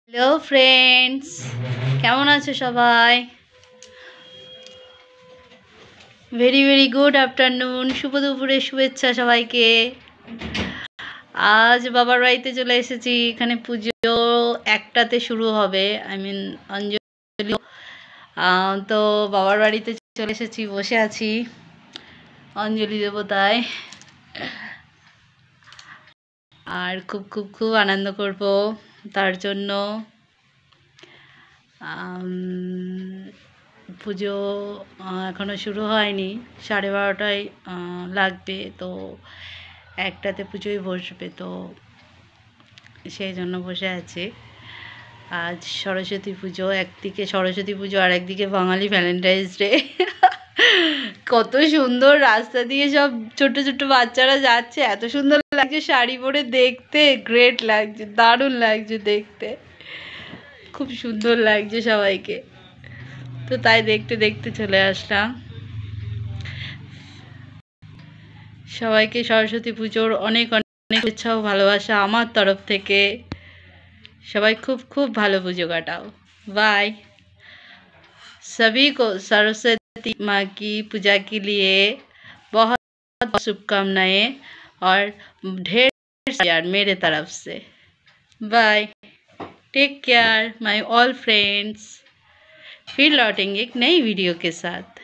Hello friends, কেমন আছো সবাই? ভেরি ভেরি গুড আফটারনুন, শুভ দুপুরের শুভেচ্ছা সবাইকে। আজ বাবার বাড়িতে চলে এসেছি। এখানে পুজো একটাতে শুরু হবে, অঞ্জলি। তো বাবার বাড়িতে চলে এসেছি, বসে আছি অঞ্জলি দেবো তাই। আর খুব খুব খুব আনন্দ করব তার জন্য। পুজো এখনও শুরু হয়নি, 12:30টায় লাগবে, তো একটাতে পুজোয় বসবে, তো সেই জন্য বসে আছে। আজ সরস্বতী পুজো, একদিকে সরস্বতী পুজো আর একদিকে বাঙালি ভ্যালেন্টাইন্স ডে। কত সুন্দর রাস্তা দিয়ে সব ছোট ছোট বাচ্চারা যাচ্ছে, এত সুন্দর লাগছে শাড়ি পরে, দেখতে গ্রেট লাগছে, দারুণ লাগছে দেখতে, খুব সুন্দর লাগছে সবাইকে। তো তাই দেখতে দেখতে চলে আসলাম। সবাইকে সরস্বতী পুজোর অনেক অনেক ইচ্ছা ও ভালোবাসা আমার তরফ থেকে। সবাই খুব খুব ভালো পুজো কাটাও। बाय। सभी को सरस्वती माँ की पूजा के लिए बहुत बहुत शुभकामनाएं और ढेर प्यार मेरे तरफ से। Bye, take care my all friends. फिर लौटेंगे एक नई वीडियो के साथ।